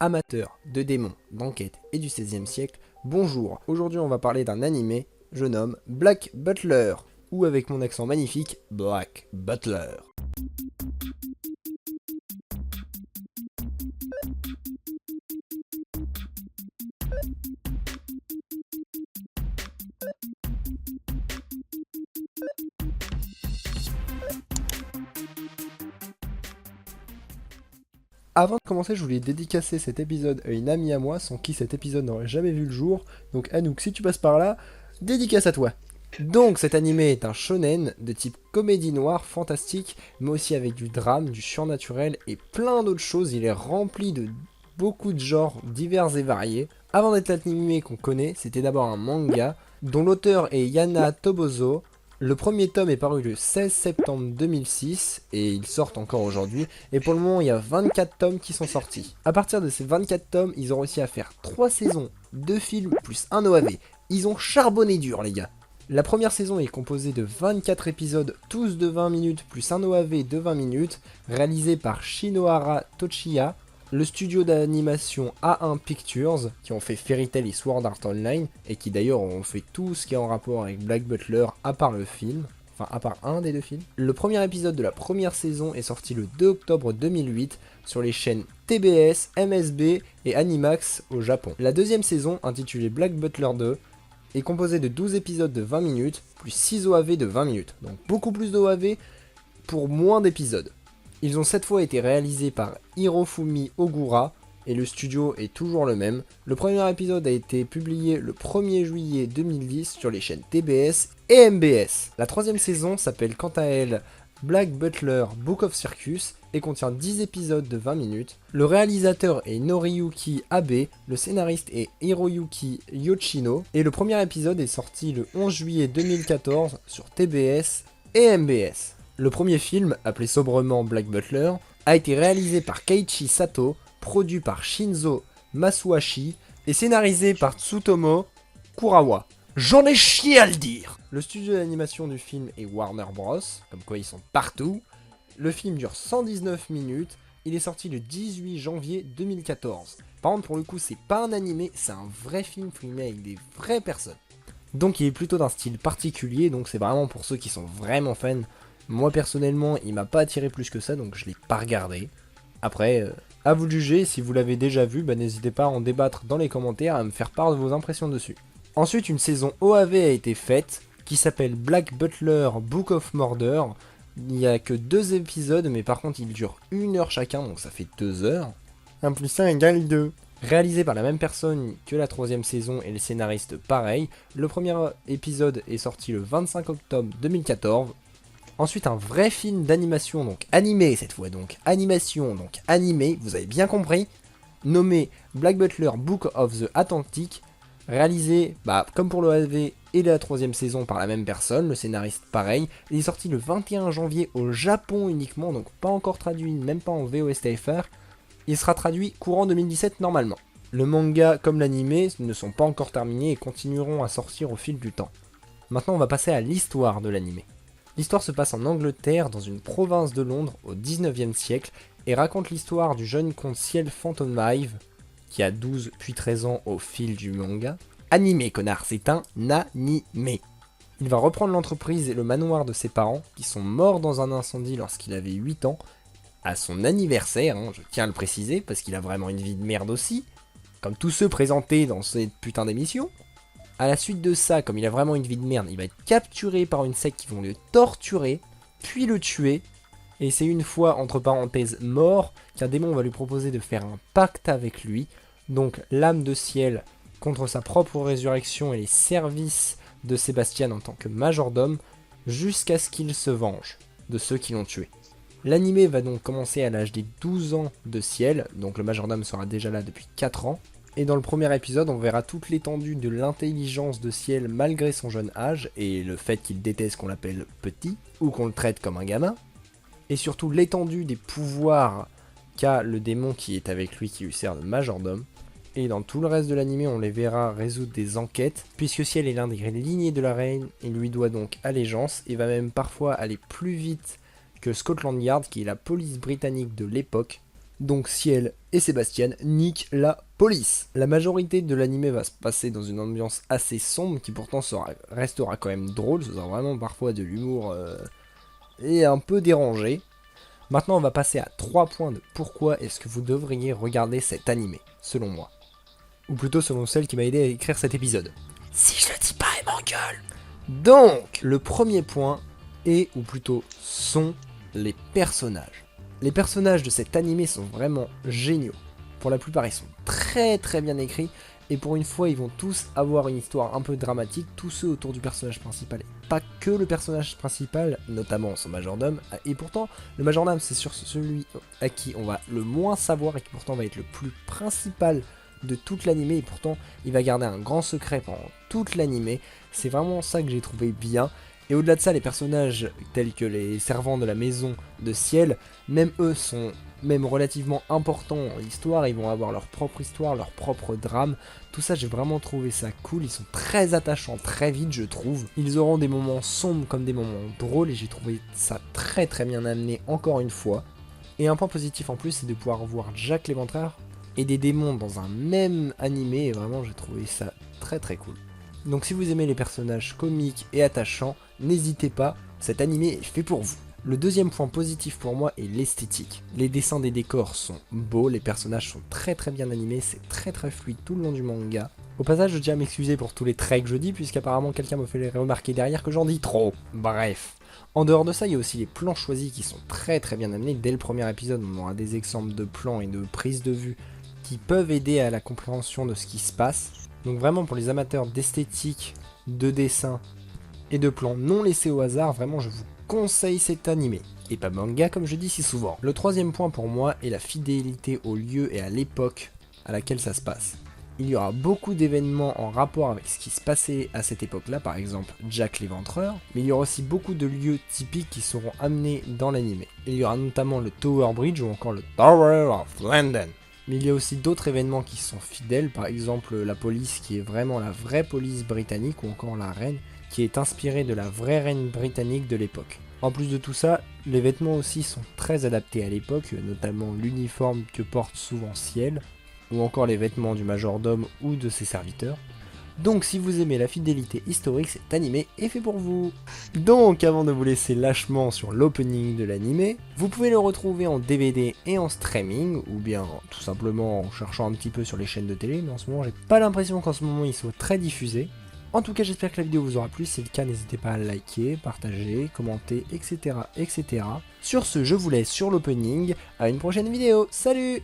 amateurs de démons, d'enquête et du XVIe siècle, bonjour. Aujourd'hui on va parler d'un animé, je nomme Black Butler, ou avec mon accent magnifique, Black Butler. Avant de commencer, je voulais dédicacer cet épisode à une amie à moi, sans qui cet épisode n'aurait jamais vu le jour. Donc Anouk, si tu passes par là, dédicace à toi. Donc cet animé est un shonen de type comédie noire fantastique, mais aussi avec du drame, du surnaturel et plein d'autres choses. Il est rempli de beaucoup de genres divers et variés. Avant d'être l'animé qu'on connaît, c'était d'abord un manga dont l'auteur est Yana Toboso. Le premier tome est paru le 16 septembre 2006 et ils sortent encore aujourd'hui. Et pour le moment, il y a 24 tomes qui sont sortis. À partir de ces 24 tomes, ils ont réussi à faire 3 saisons, 2 films plus un OAV. Ils ont charbonné dur, les gars. La première saison est composée de 24 épisodes, tous de 20 minutes, plus un OAV de 20 minutes, réalisé par Shinohara Tochiya, le studio d'animation A1 Pictures, qui ont fait Fairy Tail et Sword Art Online, et qui d'ailleurs ont fait tout ce qui est en rapport avec Black Butler, à part le film, enfin à part un des deux films. Le premier épisode de la première saison est sorti le 2 octobre 2008 sur les chaînes TBS, MSB et Animax au Japon. La deuxième saison, intitulée Black Butler 2, est composée de 12 épisodes de 20 minutes, plus 6 OAV de 20 minutes, donc beaucoup plus d'OAV pour moins d'épisodes. Ils ont cette fois été réalisés par Hirofumi Ogura, et le studio est toujours le même. Le premier épisode a été publié le 1er juillet 2010 sur les chaînes TBS et MBS. La troisième saison s'appelle quant à elle Black Butler Book of Circus et contient 10 épisodes de 20 minutes. Le réalisateur est Noriyuki Abe, le scénariste est Hiroyuki Yoshino, et le premier épisode est sorti le 11 juillet 2014 sur TBS et MBS. Le premier film, appelé sobrement Black Butler, a été réalisé par Keiichi Sato, produit par Shinzo Masuashi et scénarisé par Tsutomu Kurawa. J'en ai chié à le dire. Le studio d'animation du film est Warner Bros, comme quoi ils sont partout. Le film dure 119 minutes, il est sorti le 18 janvier 2014. Par contre, pour le coup, c'est pas un animé, c'est un vrai film filmé avec des vraies personnes. Donc il est plutôt d'un style particulier, donc c'est vraiment pour ceux qui sont vraiment fans. Moi personnellement, il m'a pas attiré plus que ça, donc je l'ai pas regardé. Après, à vous de juger, si vous l'avez déjà vu, n'hésitez pas à en débattre dans les commentaires, à me faire part de vos impressions dessus. Ensuite, une saison OAV a été faite, qui s'appelle Black Butler Book of Murder. Il n'y a que 2 épisodes, mais par contre ils durent 1 heure chacun, donc ça fait 2 heures. 1 plus 1 égale 2. Réalisé par la même personne que la troisième saison et les scénaristes pareil, le premier épisode est sorti le 25 octobre 2014. Ensuite, un vrai film d'animation, donc animé cette fois, donc animation, donc animé, vous avez bien compris, nommé Black Butler Book of the Atlantic, réalisé, comme pour le AV et la troisième saison par la même personne, le scénariste pareil. Il est sorti le 21 janvier au Japon uniquement, donc pas encore traduit, même pas en VOSTFR. Il sera traduit courant 2017 normalement. Le manga comme l'animé ne sont pas encore terminés et continueront à sortir au fil du temps. Maintenant, on va passer à l'histoire de l'animé. L'histoire se passe en Angleterre, dans une province de Londres, au 19e siècle, et raconte l'histoire du jeune comte Ciel Phantomhive, qui a 12 puis 13 ans au fil du manga. Animé, connard, c'est un animé. Il va reprendre l'entreprise et le manoir de ses parents, qui sont morts dans un incendie lorsqu'il avait 8 ans, à son anniversaire, je tiens à le préciser, parce qu'il a vraiment une vie de merde aussi, comme tous ceux présentés dans cette putain d'émission. À la suite de ça, comme il a vraiment une vie de merde, il va être capturé par une secte qui vont le torturer, puis le tuer. Et c'est une fois, entre parenthèses, mort, qu'un démon va lui proposer de faire un pacte avec lui. Donc l'âme de ciel contre sa propre résurrection et les services de Sébastien en tant que majordome, jusqu'à ce qu'il se venge de ceux qui l'ont tué. L'animé va donc commencer à l'âge des 12 ans de ciel, donc le majordome sera déjà là depuis 4 ans. Et dans le premier épisode, on verra toute l'étendue de l'intelligence de Ciel malgré son jeune âge et le fait qu'il déteste qu'on l'appelle petit ou qu'on le traite comme un gamin. Et surtout l'étendue des pouvoirs qu'a le démon qui est avec lui qui lui sert de majordome. Et dans tout le reste de l'anime, on les verra résoudre des enquêtes, puisque Ciel est l'un des lignées de la reine, il lui doit donc allégeance et va même parfois aller plus vite que Scotland Yard, qui est la police britannique de l'époque. Donc Ciel et Sébastien niquent la police. La majorité de l'anime va se passer dans une ambiance assez sombre qui pourtant restera quand même drôle, ce sera vraiment parfois de l'humour et un peu dérangé. Maintenant on va passer à 3 points de pourquoi est-ce que vous devriez regarder cet animé, selon moi. Ou plutôt selon celle qui m'a aidé à écrire cet épisode. Si je le dis pas, elle m'engueule. Donc, le premier point est, ou plutôt sont, les personnages. Les personnages de cet animé sont vraiment géniaux. Pour la plupart, ils sont très très bien écrits. Et pour une fois, ils vont tous avoir une histoire un peu dramatique, tous ceux autour du personnage principal. Et pas que le personnage principal, notamment son majordome. Et pourtant, le majordome, c'est sur celui à qui on va le moins savoir et qui pourtant va être le plus principal de toute l'animé. Et pourtant, il va garder un grand secret pendant toute l'animé. C'est vraiment ça que j'ai trouvé bien. Et au-delà de ça, les personnages tels que les servants de la maison de Ciel, même eux sont même relativement importants en histoire, ils vont avoir leur propre histoire, leur propre drame. Tout ça, j'ai vraiment trouvé ça cool, ils sont très attachants très vite, je trouve. Ils auront des moments sombres comme des moments drôles et j'ai trouvé ça très très bien amené encore une fois. Et un point positif en plus, c'est de pouvoir voir Jack l'Éventreur et des démons dans un même animé, et vraiment j'ai trouvé ça très très cool. Donc si vous aimez les personnages comiques et attachants, n'hésitez pas, cet animé est fait pour vous. Le deuxième point positif pour moi est l'esthétique. Les dessins des décors sont beaux, les personnages sont très très bien animés, c'est très très fluide tout le long du manga. Au passage, je tiens à m'excuser pour tous les traits que je dis, puisqu'apparemment quelqu'un me fait remarquer derrière que j'en dis trop. Bref. En dehors de ça, il y a aussi les plans choisis qui sont très très bien amenés. Dès le premier épisode, on aura des exemples de plans et de prises de vue qui peuvent aider à la compréhension de ce qui se passe. Donc vraiment pour les amateurs d'esthétique, de dessin et de plans non laissés au hasard, vraiment je vous conseille cet animé. Et pas manga comme je dis si souvent. Le troisième point pour moi est la fidélité au lieu et à l'époque à laquelle ça se passe. Il y aura beaucoup d'événements en rapport avec ce qui se passait à cette époque-là, par exemple Jack l'Éventreur, mais il y aura aussi beaucoup de lieux typiques qui seront amenés dans l'animé. Il y aura notamment le Tower Bridge ou encore le Tower of London. Mais il y a aussi d'autres événements qui sont fidèles, par exemple la police qui est vraiment la vraie police britannique, ou encore la reine qui est inspirée de la vraie reine britannique de l'époque. En plus de tout ça, les vêtements aussi sont très adaptés à l'époque, notamment l'uniforme que porte souvent Ciel, ou encore les vêtements du majordome ou de ses serviteurs. Donc si vous aimez la fidélité historique, cet animé est fait pour vous. Donc avant de vous laisser lâchement sur l'opening de l'animé, vous pouvez le retrouver en DVD et en streaming, ou bien tout simplement en cherchant un petit peu sur les chaînes de télé, mais en ce moment j'ai pas l'impression qu'en ce moment il soit très diffusé. En tout cas, j'espère que la vidéo vous aura plu. Si c'est le cas, n'hésitez pas à liker, partager, commenter, etc. etc. Sur ce, je vous laisse sur l'opening. À une prochaine vidéo. Salut!